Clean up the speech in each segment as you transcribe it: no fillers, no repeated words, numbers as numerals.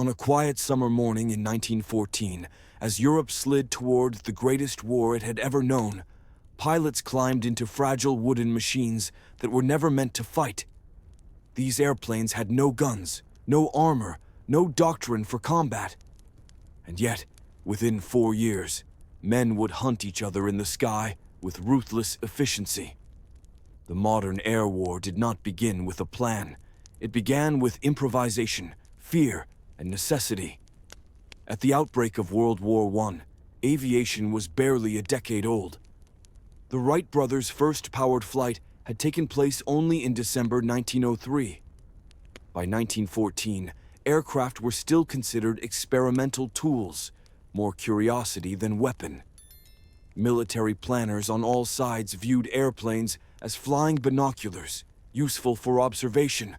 On a quiet summer morning in 1914, as Europe slid toward the greatest war it had ever known, pilots climbed into fragile wooden machines that were never meant to fight. These airplanes had no guns, no armor, no doctrine for combat. And yet, within 4 years, men would hunt each other in the sky with ruthless efficiency. The modern air war did not begin with a plan. It began with improvisation, fear, and necessity. At the outbreak of World War I, aviation was barely a decade old. The Wright brothers' first powered flight had taken place only in December 1903. By 1914, aircraft were still considered experimental tools, more curiosity than weapon. Military planners on all sides viewed airplanes as flying binoculars, useful for observation,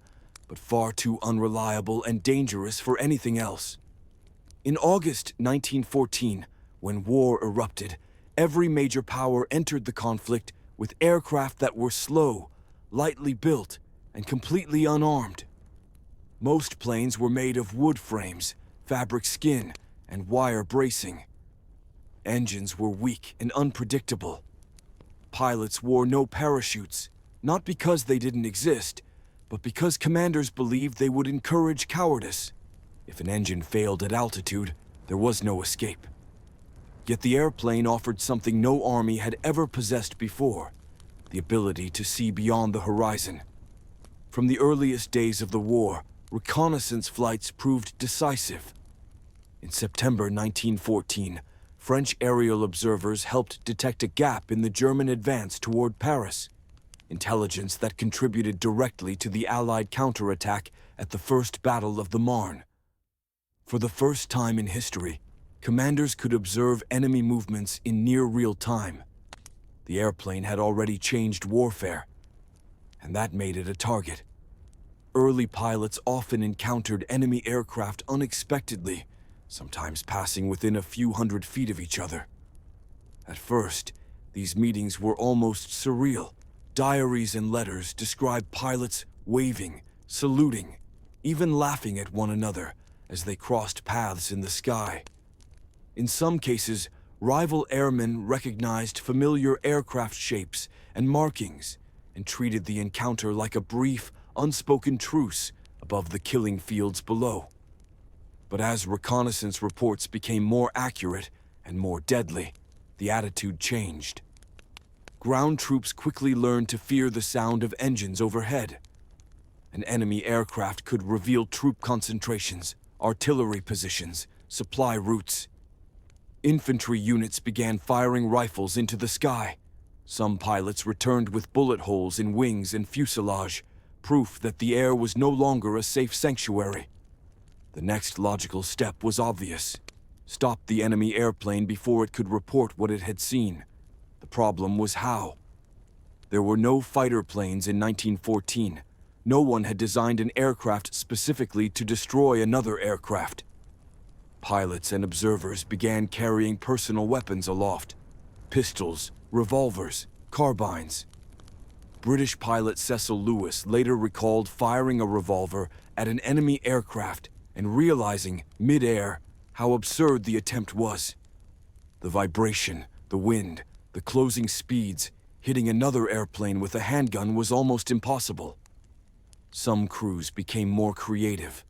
but far too unreliable and dangerous for anything else. In August 1914, when war erupted, every major power entered the conflict with aircraft that were slow, lightly built, and completely unarmed. Most planes were made of wood frames, fabric skin, and wire bracing. Engines were weak and unpredictable. Pilots wore no parachutes, not because they didn't exist, but because commanders believed they would encourage cowardice. If an engine failed at altitude, there was no escape. Yet the airplane offered something no army had ever possessed before: the ability to see beyond the horizon. From the earliest days of the war, reconnaissance flights proved decisive. In September 1914, French aerial observers helped detect a gap in the German advance toward Paris, intelligence that contributed directly to the Allied counterattack at the First Battle of the Marne. For the first time in history, commanders could observe enemy movements in near real time. The airplane had already changed warfare, and that made it a target. Early pilots often encountered enemy aircraft unexpectedly, sometimes passing within a few hundred feet of each other. At first, these meetings were almost surreal. Diaries and letters describe pilots waving, saluting, even laughing at one another as they crossed paths in the sky. In some cases, rival airmen recognized familiar aircraft shapes and markings and treated the encounter like a brief, unspoken truce above the killing fields below. But as reconnaissance reports became more accurate and more deadly, the attitude changed. Ground troops quickly learned to fear the sound of engines overhead. An enemy aircraft could reveal troop concentrations, artillery positions, supply routes. Infantry units began firing rifles into the sky. Some pilots returned with bullet holes in wings and fuselage, proof that the air was no longer a safe sanctuary. The next logical step was obvious: stop the enemy airplane before it could report what it had seen. The problem was how. There were no fighter planes in 1914. No one had designed an aircraft specifically to destroy another aircraft. Pilots and observers began carrying personal weapons aloft: pistols, revolvers, carbines. British pilot Cecil Lewis later recalled firing a revolver at an enemy aircraft and realizing, mid-air, how absurd the attempt was. The vibration, the wind, the closing speeds, hitting another airplane with a handgun was almost impossible. Some crews became more creative.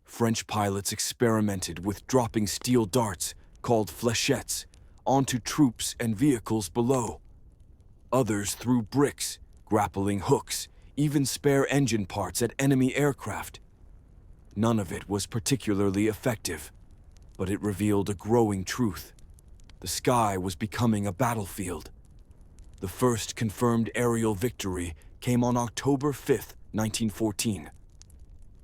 French pilots experimented with dropping steel darts, called fléchettes, onto troops and vehicles below. Others threw bricks, grappling hooks, even spare engine parts at enemy aircraft. None of it was particularly effective, but it revealed a growing truth. The sky was becoming a battlefield. The first confirmed aerial victory came on October 5, 1914.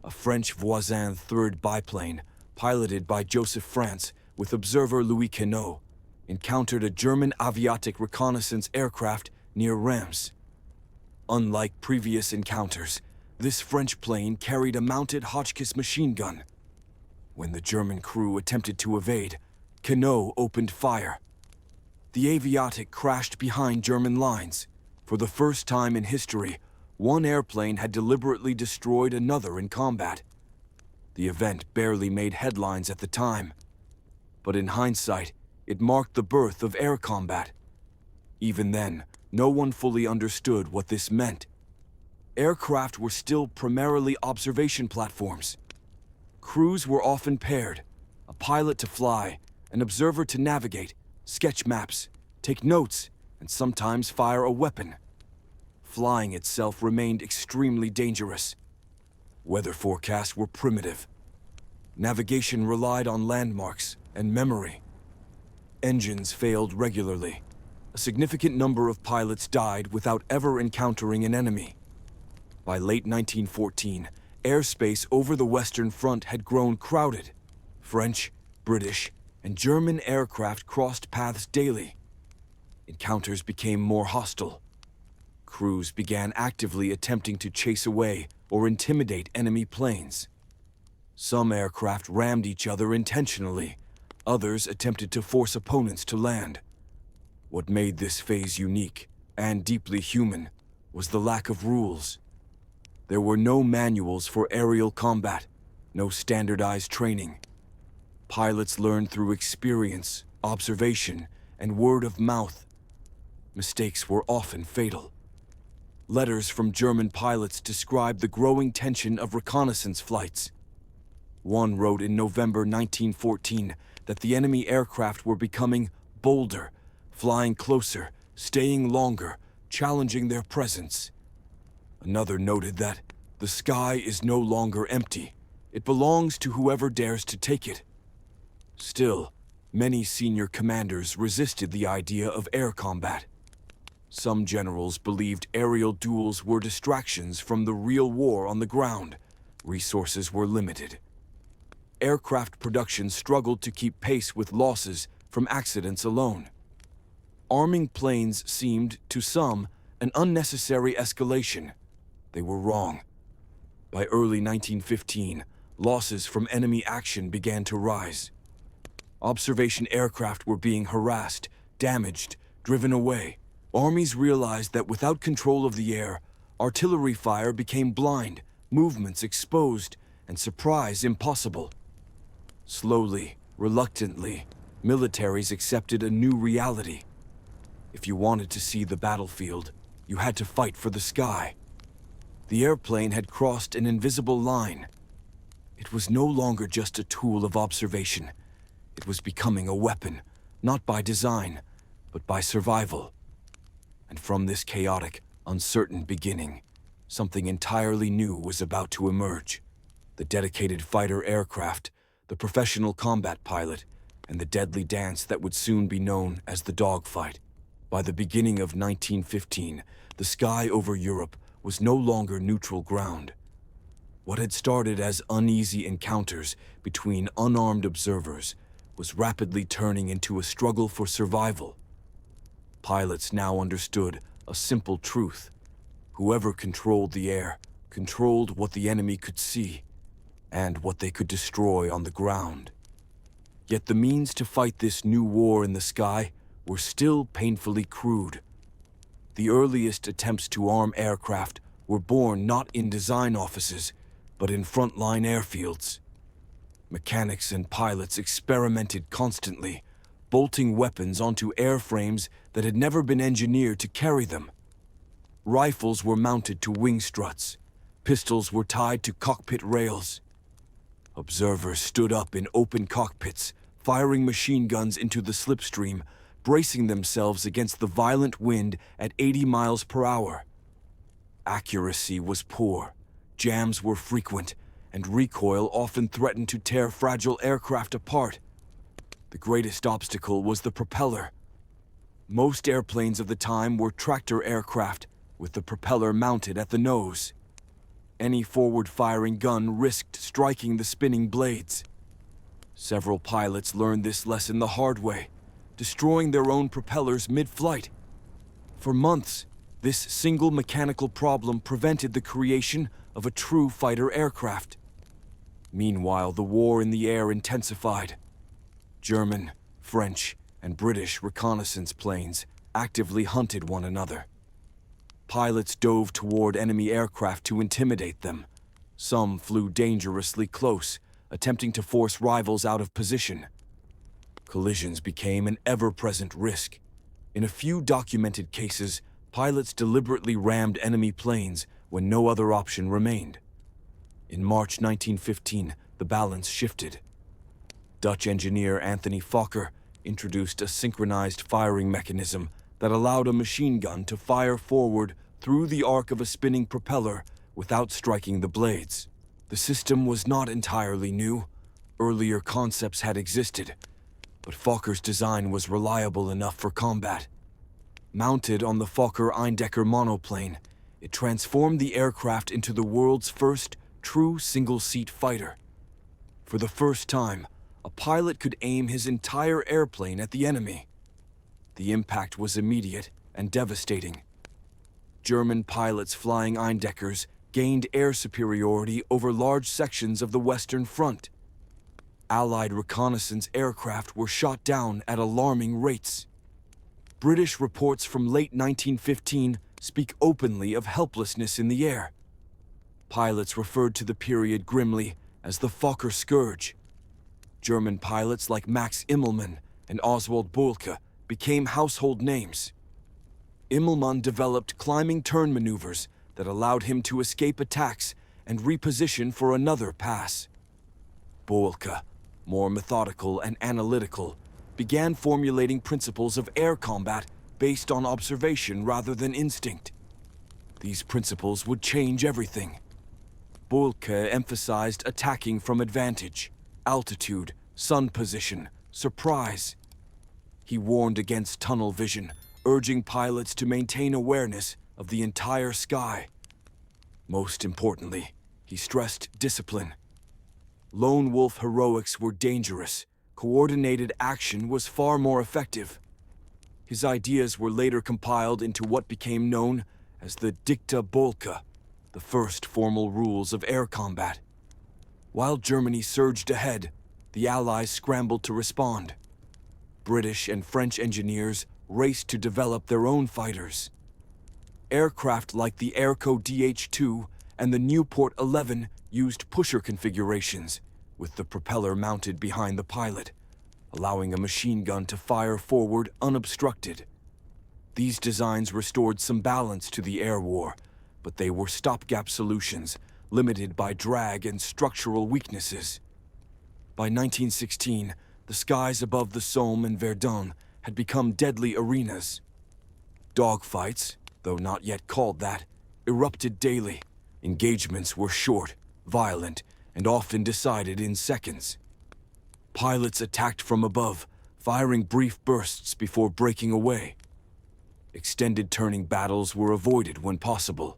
A French Voisin third biplane, piloted by Joseph France with observer Louis Queneau, encountered a German aviatic reconnaissance aircraft near Reims. Unlike previous encounters, this French plane carried a mounted Hotchkiss machine gun. When the German crew attempted to evade, Queneau opened fire. The aviatic crashed behind German lines. For the first time in history, one airplane had deliberately destroyed another in combat. The event barely made headlines at the time, but in hindsight, it marked the birth of air combat. Even then, no one fully understood what this meant. Aircraft were still primarily observation platforms. Crews were often paired, a pilot to fly, an observer to navigate, sketch maps, take notes, and sometimes fire a weapon. Flying itself remained extremely dangerous. Weather forecasts were primitive. Navigation relied on landmarks and memory. Engines failed regularly. A significant number of pilots died without ever encountering an enemy. By late 1914, airspace over the Western Front had grown crowded. French, British, and German aircraft crossed paths daily. Encounters became more hostile. Crews began actively attempting to chase away or intimidate enemy planes. Some aircraft rammed each other intentionally. Others attempted to force opponents to land. What made this phase unique and deeply human was the lack of rules. There were no manuals for aerial combat, no standardized training. Pilots learned through experience, observation, and word of mouth. Mistakes were often fatal. Letters from German pilots described the growing tension of reconnaissance flights. One wrote in November 1914 that the enemy aircraft were becoming bolder, flying closer, staying longer, challenging their presence. Another noted that the sky is no longer empty. It belongs to whoever dares to take it. Still, many senior commanders resisted the idea of air combat. Some generals believed aerial duels were distractions from the real war on the ground. Resources were limited. Aircraft production struggled to keep pace with losses from accidents alone. Arming planes seemed, to some, an unnecessary escalation. They were wrong. By early 1915, losses from enemy action began to rise. Observation aircraft were being harassed, damaged, driven away. Armies realized that without control of the air, artillery fire became blind, movements exposed, and surprise impossible. Slowly, reluctantly, militaries accepted a new reality. If you wanted to see the battlefield, you had to fight for the sky. The airplane had crossed an invisible line. It was no longer just a tool of observation. It was becoming a weapon, not by design, but by survival. And from this chaotic, uncertain beginning, something entirely new was about to emerge. The dedicated fighter aircraft, the professional combat pilot, and the deadly dance that would soon be known as the dogfight. By the beginning of 1915, the sky over Europe was no longer neutral ground. What had started as uneasy encounters between unarmed observers was rapidly turning into a struggle for survival. Pilots now understood a simple truth. Whoever controlled the air controlled what the enemy could see and what they could destroy on the ground. Yet the means to fight this new war in the sky were still painfully crude. The earliest attempts to arm aircraft were born not in design offices, but in frontline airfields. Mechanics and pilots experimented constantly, bolting weapons onto airframes that had never been engineered to carry them. Rifles were mounted to wing struts. Pistols were tied to cockpit rails. Observers stood up in open cockpits, firing machine guns into the slipstream, bracing themselves against the violent wind at 80 miles per hour. Accuracy was poor, jams were frequent, and recoil often threatened to tear fragile aircraft apart. The greatest obstacle was the propeller. Most airplanes of the time were tractor aircraft, with the propeller mounted at the nose. Any forward-firing gun risked striking the spinning blades. Several pilots learned this lesson the hard way, destroying their own propellers mid-flight. For months, this single mechanical problem prevented the creation of a true fighter aircraft. Meanwhile, the war in the air intensified. German, French, and British reconnaissance planes actively hunted one another. Pilots dove toward enemy aircraft to intimidate them. Some flew dangerously close, attempting to force rivals out of position. Collisions became an ever-present risk. In a few documented cases, pilots deliberately rammed enemy planes when no other option remained. In March 1915, the balance shifted. Dutch engineer Anthony Fokker introduced a synchronized firing mechanism that allowed a machine gun to fire forward through the arc of a spinning propeller without striking the blades. The system was not entirely new. Earlier concepts had existed, but Fokker's design was reliable enough for combat. Mounted on the Fokker-Eindecker monoplane, it transformed the aircraft into the world's first true single-seat fighter. For the first time, a pilot could aim his entire airplane at the enemy. The impact was immediate and devastating. German pilots flying Eindeckers gained air superiority over large sections of the Western Front. Allied reconnaissance aircraft were shot down at alarming rates. British reports from late 1915 speak openly of helplessness in the air. Pilots referred to the period grimly as the Fokker Scourge. German pilots like Max Immelmann and Oswald Boelcke became household names. Immelmann developed climbing turn maneuvers that allowed him to escape attacks and reposition for another pass. Boelcke, more methodical and analytical, began formulating principles of air combat based on observation rather than instinct. These principles would change everything. Boelcke emphasized attacking from advantage, altitude, sun position, surprise. He warned against tunnel vision, urging pilots to maintain awareness of the entire sky. Most importantly, he stressed discipline. Lone wolf heroics were dangerous. Coordinated action was far more effective. His ideas were later compiled into what became known as the Dicta Boelcke, the first formal rules of air combat. While Germany surged ahead, the Allies scrambled to respond. British and French engineers raced to develop their own fighters. Aircraft like the Airco DH-2 and the Nieuport 11 used pusher configurations, with the propeller mounted behind the pilot, allowing a machine gun to fire forward unobstructed. These designs restored some balance to the air war, but they were stopgap solutions, limited by drag and structural weaknesses. By 1916, the skies above the Somme and Verdun had become deadly arenas. Dogfights, though not yet called that, erupted daily. Engagements were short, violent, and often decided in seconds. Pilots attacked from above, firing brief bursts before breaking away. Extended turning battles were avoided when possible.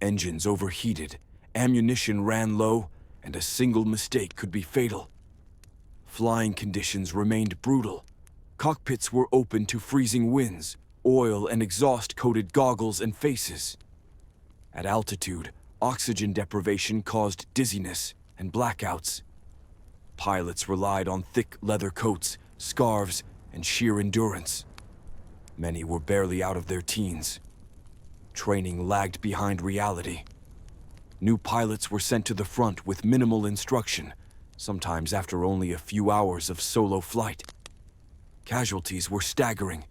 Engines overheated, ammunition ran low, and a single mistake could be fatal. Flying conditions remained brutal. Cockpits were open to freezing winds, oil and exhaust-coated goggles and faces. At altitude, oxygen deprivation caused dizziness and blackouts. Pilots relied on thick leather coats, scarves, and sheer endurance. Many were barely out of their teens. Training lagged behind reality. New pilots were sent to the front with minimal instruction, sometimes after only a few hours of solo flight. Casualties were staggering.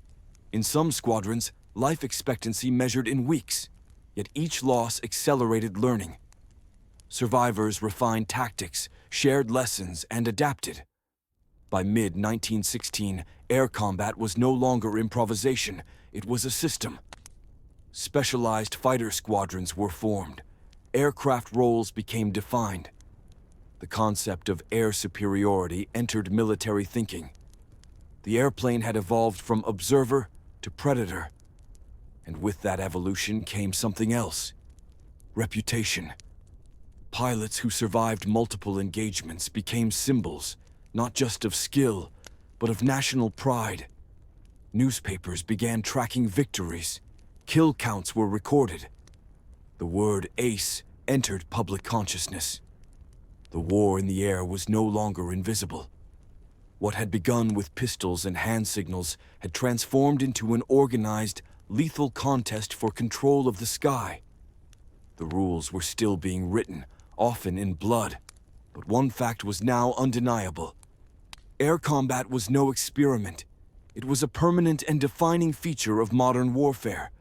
In some squadrons, life expectancy measured in weeks, yet each loss accelerated learning. Survivors refined tactics, shared lessons, and adapted. By mid-1916, air combat was no longer improvisation, it was a system. Specialized fighter squadrons were formed. Aircraft roles became defined. The concept of air superiority entered military thinking. The airplane had evolved from observer to predator. And with that evolution came something else: reputation. Pilots who survived multiple engagements became symbols, not just of skill, but of national pride. Newspapers began tracking victories. Kill counts were recorded. The word ace entered public consciousness. The war in the air was no longer invisible. What had begun with pistols and hand signals had transformed into an organized, lethal contest for control of the sky. The rules were still being written, often in blood. But one fact was now undeniable. Air combat was no experiment. It was a permanent and defining feature of modern warfare.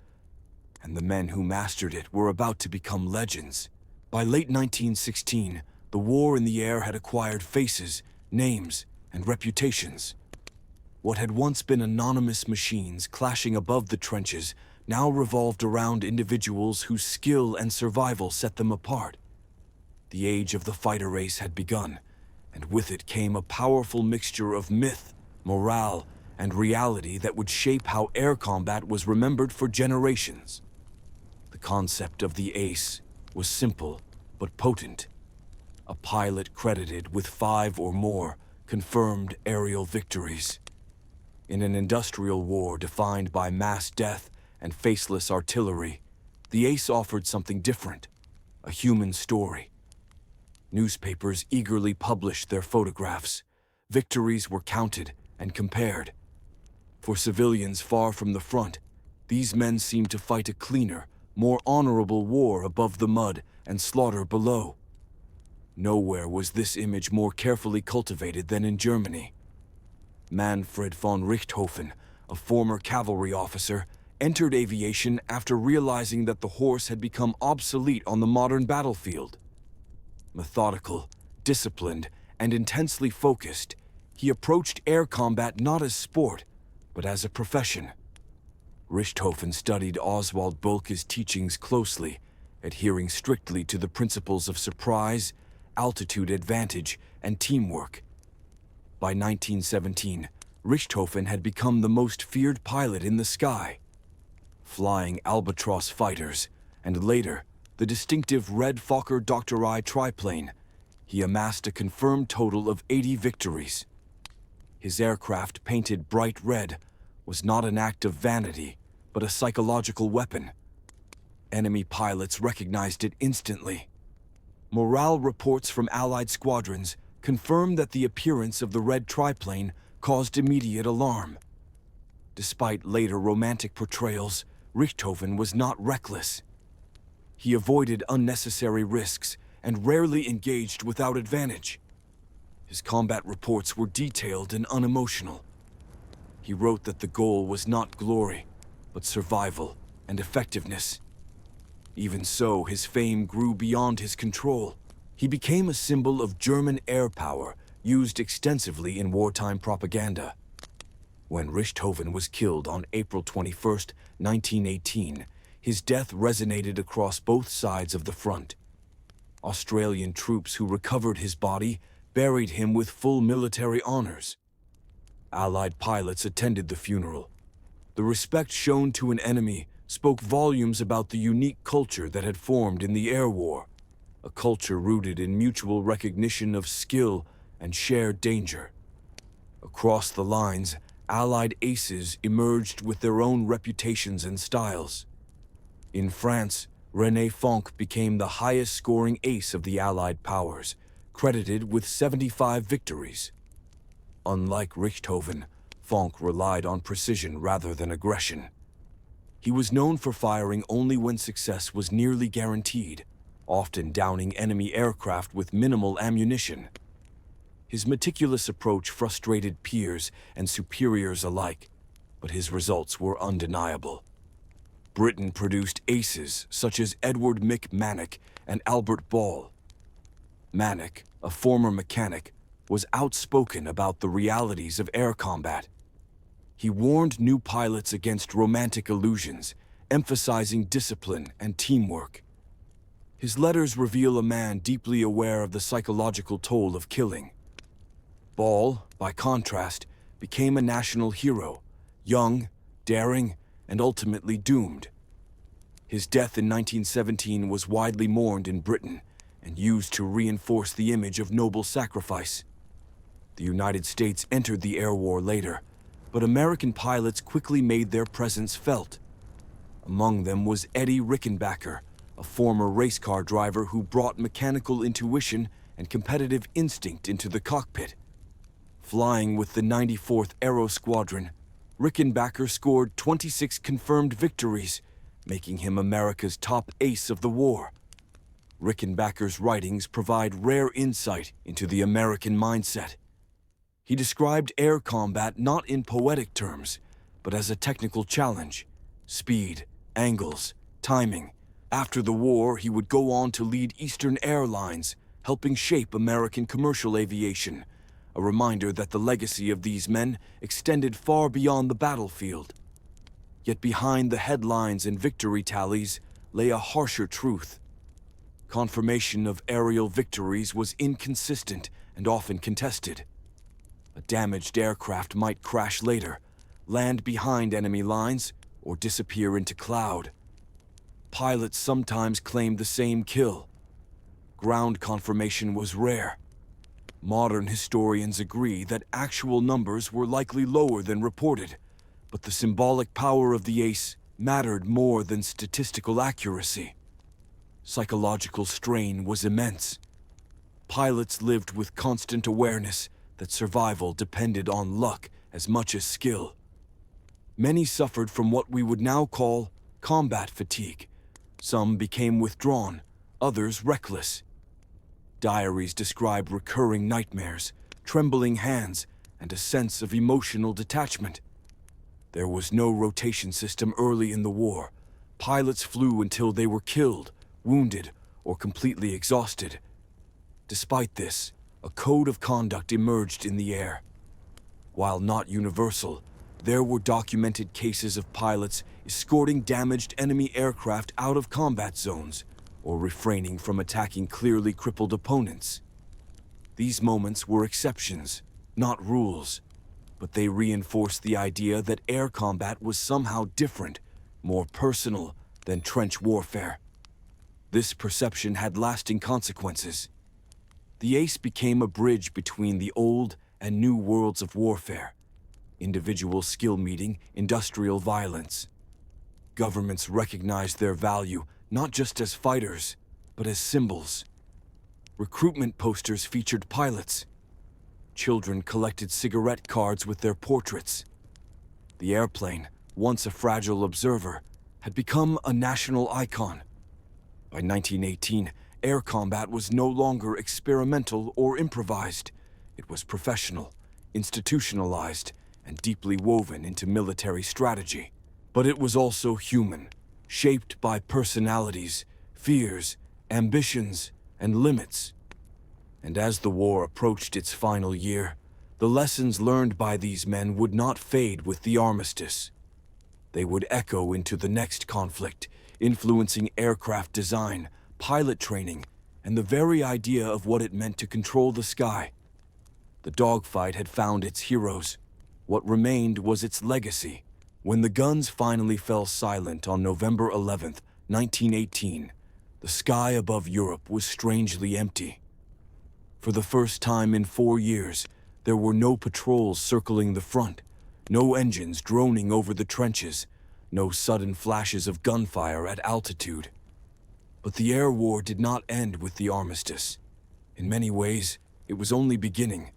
And the men who mastered it were about to become legends. By late 1916, the war in the air had acquired faces, names, and reputations. What had once been anonymous machines clashing above the trenches now revolved around individuals whose skill and survival set them apart. The age of the fighter race had begun, and with it came a powerful mixture of myth, morale, and reality that would shape how air combat was remembered for generations. The concept of the ace was simple but potent. A pilot credited with 5 or more confirmed aerial victories. In an industrial war defined by mass death and faceless artillery, the ace offered something different, a human story. Newspapers eagerly published their photographs. Victories were counted and compared. For civilians far from the front, these men seemed to fight a cleaner, more honorable war above the mud and slaughter below. Nowhere was this image more carefully cultivated than in Germany. Manfred von Richthofen, a former cavalry officer, entered aviation after realizing that the horse had become obsolete on the modern battlefield. Methodical, disciplined, and intensely focused, he approached air combat not as sport, but as a profession. Richthofen studied Oswald Boelke's teachings closely, adhering strictly to the principles of surprise, altitude advantage, and teamwork. By 1917, Richthofen had become the most feared pilot in the sky. Flying Albatross fighters, and later, the distinctive red Fokker Dr. I triplane, he amassed a confirmed total of 80 victories. His aircraft, painted bright red, was not an act of vanity, but a psychological weapon. Enemy pilots recognized it instantly. Morale reports from Allied squadrons confirmed that the appearance of the red triplane caused immediate alarm. Despite later romantic portrayals, Richthofen was not reckless. He avoided unnecessary risks and rarely engaged without advantage. His combat reports were detailed and unemotional. He wrote that the goal was not glory, but survival and effectiveness. Even so, his fame grew beyond his control. He became a symbol of German air power, used extensively in wartime propaganda. When Richthofen was killed on April 21, 1918, his death resonated across both sides of the front. Australian troops who recovered his body buried him with full military honors. Allied pilots attended the funeral. The respect shown to an enemy spoke volumes about the unique culture that had formed in the air war, a culture rooted in mutual recognition of skill and shared danger. Across the lines, Allied aces emerged with their own reputations and styles. In France, René Fonck became the highest-scoring ace of the Allied powers, credited with 75 victories. Unlike Richthofen, Fonck relied on precision rather than aggression. He was known for firing only when success was nearly guaranteed, often downing enemy aircraft with minimal ammunition. His meticulous approach frustrated peers and superiors alike, but his results were undeniable. Britain produced aces such as Edward Manock and Albert Ball. Manock, a former mechanic, was outspoken about the realities of air combat. He warned new pilots against romantic illusions, emphasizing discipline and teamwork. His letters reveal a man deeply aware of the psychological toll of killing. Ball, by contrast, became a national hero, young, daring, and ultimately doomed. His death in 1917 was widely mourned in Britain and used to reinforce the image of noble sacrifice. The United States entered the air war later, but American pilots quickly made their presence felt. Among them was Eddie Rickenbacker, a former race car driver who brought mechanical intuition and competitive instinct into the cockpit. Flying with the 94th Aero Squadron, Rickenbacker scored 26 confirmed victories, making him America's top ace of the war. Rickenbacker's writings provide rare insight into the American mindset. He described air combat not in poetic terms, but as a technical challenge: speed, angles, timing. After the war, he would go on to lead Eastern Airlines, helping shape American commercial aviation, a reminder that the legacy of these men extended far beyond the battlefield. Yet behind the headlines and victory tallies lay a harsher truth. Confirmation of aerial victories was inconsistent and often contested. A damaged aircraft might crash later, land behind enemy lines, or disappear into cloud. Pilots sometimes claimed the same kill. Ground confirmation was rare. Modern historians agree that actual numbers were likely lower than reported, but the symbolic power of the ace mattered more than statistical accuracy. Psychological strain was immense. Pilots lived with constant awareness that survival depended on luck as much as skill. Many suffered from what we would now call combat fatigue. Some became withdrawn, others reckless. Diaries describe recurring nightmares, trembling hands, and a sense of emotional detachment. There was no rotation system early in the war. Pilots flew until they were killed, wounded, or completely exhausted. Despite this, a code of conduct emerged in the air. While not universal, there were documented cases of pilots escorting damaged enemy aircraft out of combat zones or refraining from attacking clearly crippled opponents. These moments were exceptions, not rules, but they reinforced the idea that air combat was somehow different, more personal than trench warfare. This perception had lasting consequences. The ace became a bridge between the old and new worlds of warfare. Individual skill meeting industrial violence. Governments recognized their value not just as fighters, but as symbols. Recruitment posters featured pilots. Children collected cigarette cards with their portraits. The airplane, once a fragile observer, had become a national icon. By 1918, air combat was no longer experimental or improvised. It was professional, institutionalized, and deeply woven into military strategy. But it was also human, shaped by personalities, fears, ambitions, and limits. And as the war approached its final year, the lessons learned by these men would not fade with the armistice. They would echo into the next conflict, influencing aircraft design, pilot training, and the very idea of what it meant to control the sky. The dogfight had found its heroes. What remained was its legacy. When the guns finally fell silent on November 11th, 1918, the sky above Europe was strangely empty. For the first time in 4 years, there were no patrols circling the front, no engines droning over the trenches, no sudden flashes of gunfire at altitude. But the air war did not end with the armistice. In many ways, it was only beginning.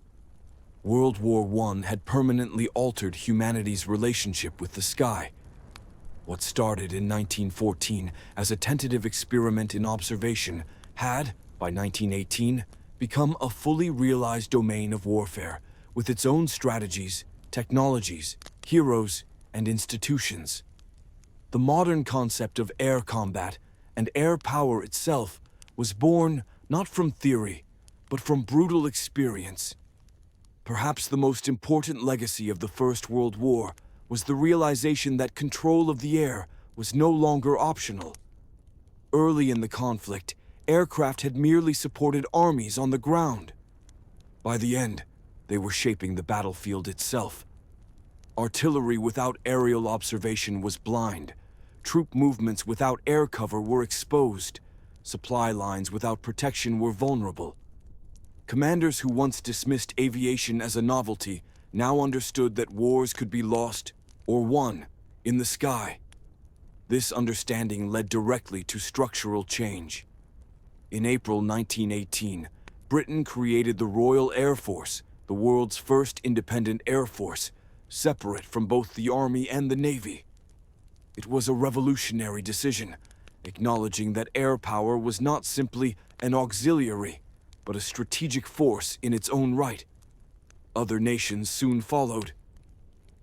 World War I had permanently altered humanity's relationship with the sky. What started in 1914 as a tentative experiment in observation had, by 1918, become a fully realized domain of warfare, with its own strategies, technologies, heroes, and institutions. The modern concept of air combat and air power itself was born not from theory, but from brutal experience. Perhaps the most important legacy of the First World War was the realization that control of the air was no longer optional. Early in the conflict, aircraft had merely supported armies on the ground. By the end, they were shaping the battlefield itself. Artillery without aerial observation was blind. Troop movements without air cover were exposed. Supply lines without protection were vulnerable. Commanders who once dismissed aviation as a novelty now understood that wars could be lost or won in the sky. This understanding led directly to structural change. In April 1918, Britain created the Royal Air Force, the world's first independent air force, separate from both the Army and the Navy. It was a revolutionary decision, acknowledging that air power was not simply an auxiliary, but a strategic force in its own right. Other nations soon followed.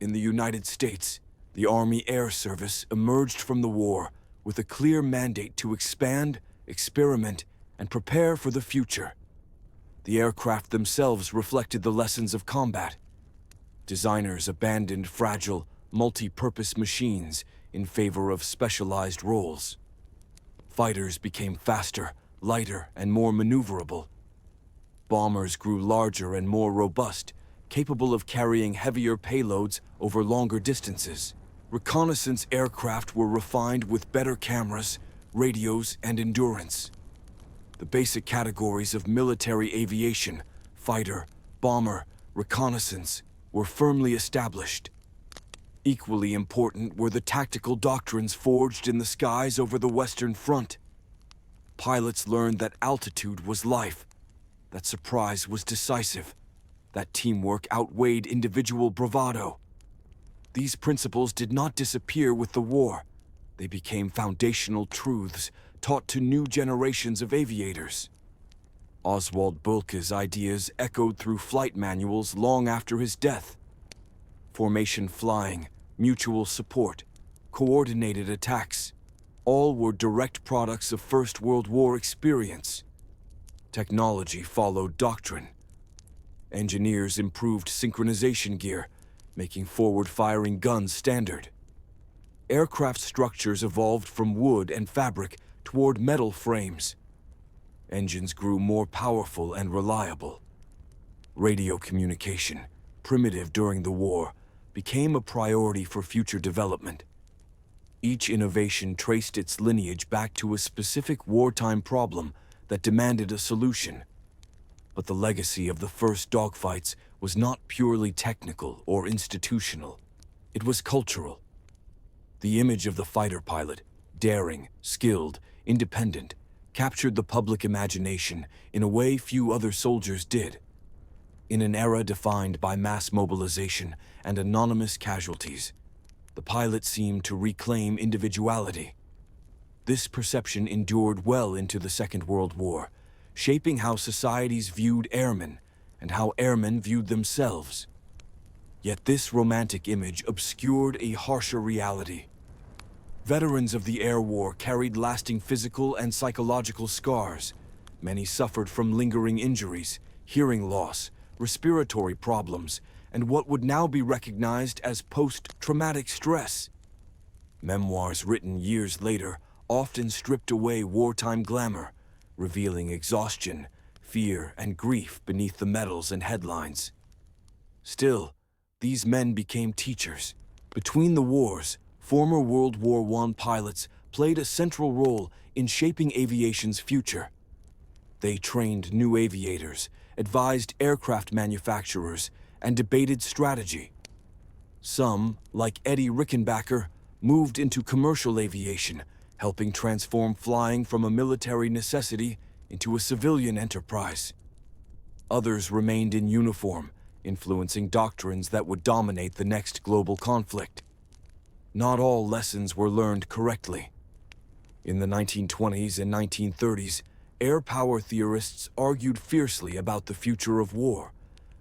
In the United States, the Army Air Service emerged from the war with a clear mandate to expand, experiment, and prepare for the future. The aircraft themselves reflected the lessons of combat. Designers abandoned fragile, multi-purpose machines in favor of specialized roles. Fighters became faster, lighter, and more maneuverable. Bombers grew larger and more robust, capable of carrying heavier payloads over longer distances. Reconnaissance aircraft were refined with better cameras, radios, and endurance. The basic categories of military aviation, fighter, bomber, reconnaissance, were firmly established. Equally important were the tactical doctrines forged in the skies over the Western Front. Pilots learned that altitude was life, that surprise was decisive, that teamwork outweighed individual bravado. These principles did not disappear with the war. They became foundational truths taught to new generations of aviators. Oswald Boelke's ideas echoed through flight manuals long after his death. Formation flying, mutual support, coordinated attacks, all were direct products of First World War experience. Technology followed doctrine. Engineers improved synchronization gear, making forward-firing guns standard. Aircraft structures evolved from wood and fabric toward metal frames. Engines grew more powerful and reliable. Radio communication, primitive during the war, became a priority for future development. Each innovation traced its lineage back to a specific wartime problem that demanded a solution. But the legacy of the first dogfights was not purely technical or institutional. It was cultural. The image of the fighter pilot, daring, skilled, independent, captured the public imagination in a way few other soldiers did. In an era defined by mass mobilization and anonymous casualties, the pilot seemed to reclaim individuality. This perception endured well into the Second World War, shaping how societies viewed airmen and how airmen viewed themselves. Yet this romantic image obscured a harsher reality. Veterans of the air war carried lasting physical and psychological scars. Many suffered from lingering injuries, hearing loss, respiratory problems, and what would now be recognized as post-traumatic stress. Memoirs written years later often stripped away wartime glamour, revealing exhaustion, fear, and grief beneath the medals and headlines. Still, these men became teachers. Between the wars, former World War I pilots played a central role in shaping aviation's future. They trained new aviators, advised aircraft manufacturers, and debated strategy. Some, like Eddie Rickenbacker, moved into commercial aviation, helping transform flying from a military necessity into a civilian enterprise. Others remained in uniform, influencing doctrines that would dominate the next global conflict. Not all lessons were learned correctly. In the 1920s and 1930s, air power theorists argued fiercely about the future of war.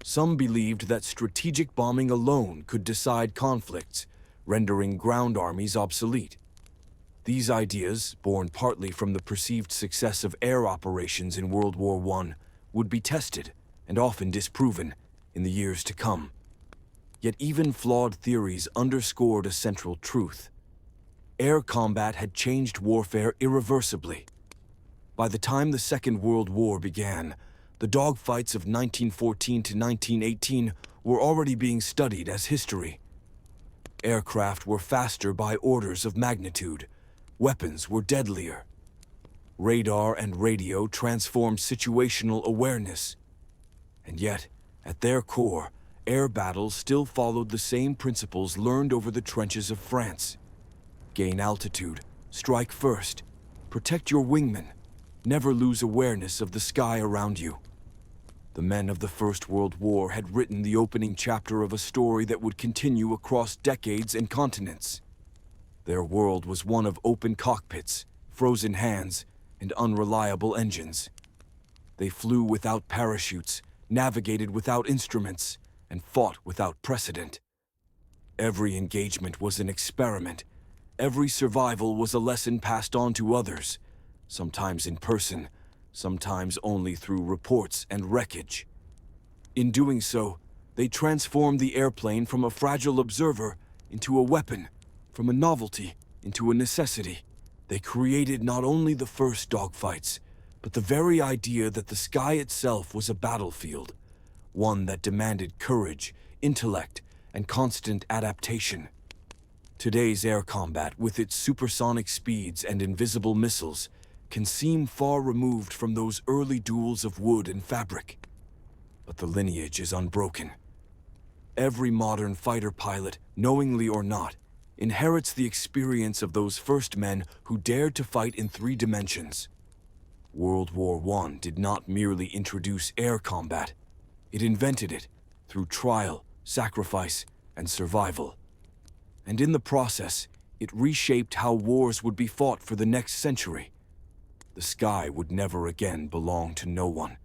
Some believed that strategic bombing alone could decide conflicts, rendering ground armies obsolete. These ideas, born partly from the perceived success of air operations in World War I, would be tested, and often disproven, in the years to come. Yet even flawed theories underscored a central truth. Air combat had changed warfare irreversibly. By the time the Second World War began, the dogfights of 1914 to 1918 were already being studied as history. Aircraft were faster by orders of magnitude. Weapons were deadlier. Radar and radio transformed situational awareness. And yet, at their core, air battles still followed the same principles learned over the trenches of France. Gain altitude, strike first, protect your wingmen, never lose awareness of the sky around you. The men of the First World War had written the opening chapter of a story that would continue across decades and continents. Their world was one of open cockpits, frozen hands, and unreliable engines. They flew without parachutes, navigated without instruments, and fought without precedent. Every engagement was an experiment. Every survival was a lesson passed on to others, sometimes in person, sometimes only through reports and wreckage. In doing so, they transformed the airplane from a fragile observer into a weapon, from a novelty into a necessity. They created not only the first dogfights, but the very idea that the sky itself was a battlefield, one that demanded courage, intellect, and constant adaptation. Today's air combat, with its supersonic speeds and invisible missiles, can seem far removed from those early duels of wood and fabric. But the lineage is unbroken. Every modern fighter pilot, knowingly or not, inherits the experience of those first men who dared to fight in 3 dimensions. World War I did not merely introduce air combat. It invented it through trial, sacrifice, and survival. And in the process, it reshaped how wars would be fought for the next century. The sky would never again belong to no one.